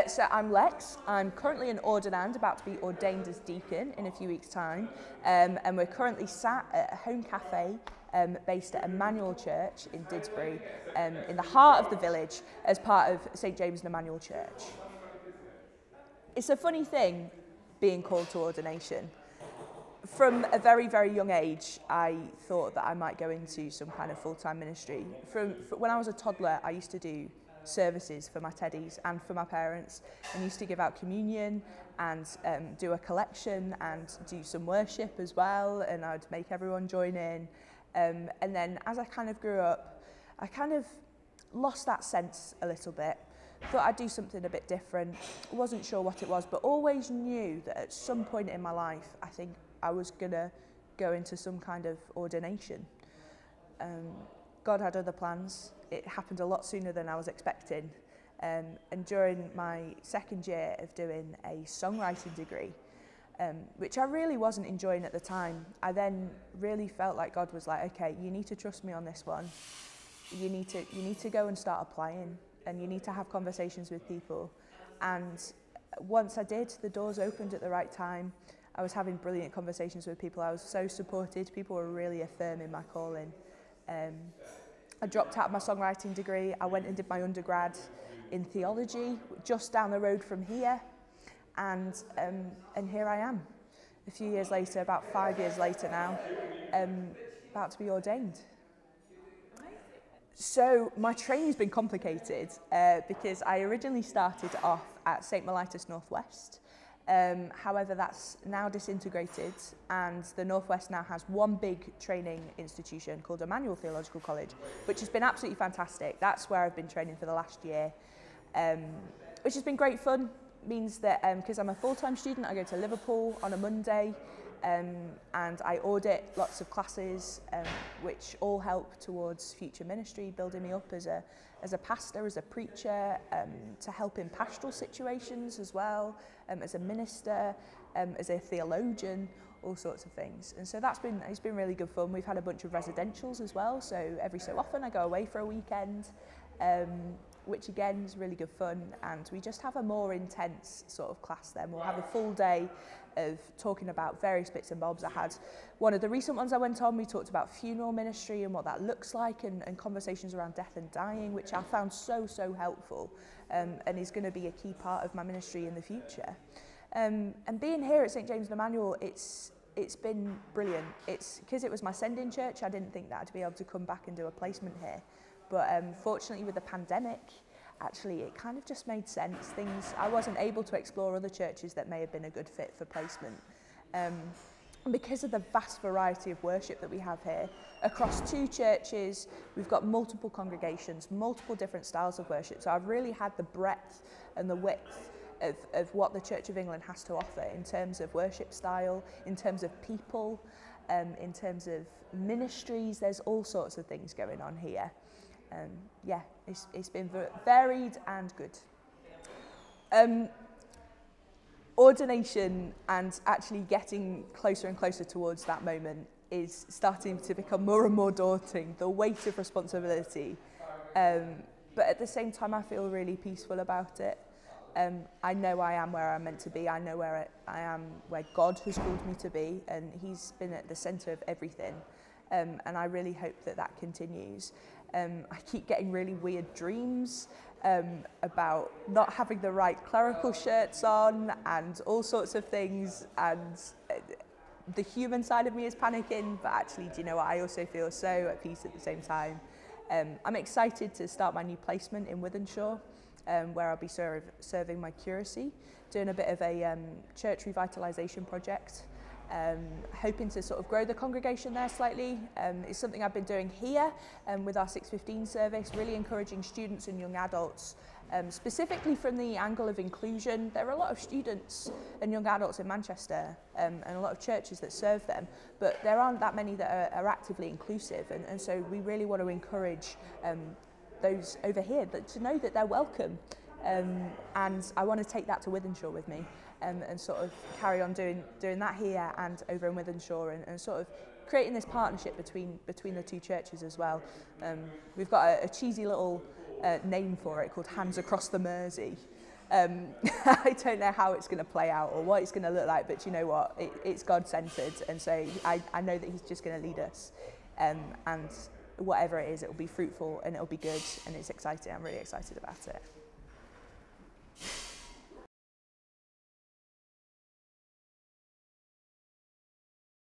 So I'm Lex. I'm currently an ordinand, about to be ordained as deacon in a few weeks' time, and we're currently sat at a home cafe based at Emmanuel Church in Didsbury, in the heart of the village, as part of St James Emmanuel Church. It's a funny thing being called to ordination. From a very, very young age, I thought that I might go into some kind of full-time ministry. When I was a toddler, I used to do services for my teddies and for my parents, and used to give out communion and do a collection and do some worship as well, and I'd make everyone join in. And then as I kind of grew up, I kind of lost that sense a little bit. Thought I'd do something a bit different. Wasn't sure what it was, but always knew that at some point in my life, I think I was gonna go into some kind of ordination. God had other plans. It happened a lot sooner than I was expecting. And during my second year of doing a songwriting degree, which I really wasn't enjoying at the time, I then really felt like God was like, okay, you need to trust me on this one. You need to go and start applying, and you need to have conversations with people. And once I did, the doors opened at the right time. I was having brilliant conversations with people. I was so supported. People were really affirming my calling. I dropped out of my songwriting degree. I went and did my undergrad in theology, just down the road from here. And here I am, a few years later, about 5 years later now, about to be ordained. So my training's been complicated because I originally started off at St Mellitus Northwest. However, that's now disintegrated, and the Northwest now has one big training institution called Emmanuel Theological College, which has been absolutely fantastic. That's where I've been training for the last year, which has been great fun. Means that because I'm a full-time student, I go to Liverpool on a Monday, and I audit lots of classes, which all help towards future ministry, building me up as a pastor, as a preacher, to help in pastoral situations as well, as a minister, as a theologian, all sorts of things. And so it's been really good fun. We've had a bunch of residentials as well, so every so often I go away for a weekend, which again is really good fun, and we just have a more intense sort of class then. We'll have a full day of talking about various bits and bobs. I had one of the recent ones I went on, we talked about funeral ministry and what that looks like, and conversations around death and dying, which I found so helpful, and is going to be a key part of my ministry in the future. And being here at St James Emmanuel, it's been brilliant. It's because it was my send-in church. I didn't think that I'd be able to come back and do a placement here. But fortunately with the pandemic, actually it kind of just made sense. I wasn't able to explore other churches that may have been a good fit for placement. Because of the vast variety of worship that we have here, across 2 churches, we've got multiple congregations, multiple different styles of worship. So I've really had the breadth and the width of what the Church of England has to offer in terms of worship style, in terms of people, in terms of ministries. There's all sorts of things going on here. Yeah, it's been varied and good. Ordination and actually getting closer and closer towards that moment is starting to become more and more daunting, the weight of responsibility. But at the same time, I feel really peaceful about it. I know I am where I'm meant to be. I know where I am, where God has called me to be, and He's been at the centre of everything. And I really hope that that continues. I keep getting really weird dreams about not having the right clerical shirts on and all sorts of things, and the human side of me is panicking, but actually, do you know what, I also feel so at peace at the same time. I'm excited to start my new placement in Wythenshawe, where I'll be serving my curacy, doing a bit of a church revitalisation project. Hoping to sort of grow the congregation there slightly. It's something I've been doing here with our 6:15 service, really encouraging students and young adults, specifically from the angle of inclusion. There are a lot of students and young adults in Manchester and a lot of churches that serve them, but there aren't that many that are actively inclusive, and so we really want to encourage those over here to know that they're welcome. And I want to take that to Wythenshawe with me, and sort of carry on doing that here and over in Wythenshawe, and sort of creating this partnership between the 2 churches as well. We've got a cheesy little name for it called Hands Across the Mersey, I don't know how it's going to play out or what it's going to look like, but you know what, it's God-centered, and so I know that he's just going to lead us, and whatever it is, it will be fruitful and it'll be good, and it's exciting. I'm really excited about it.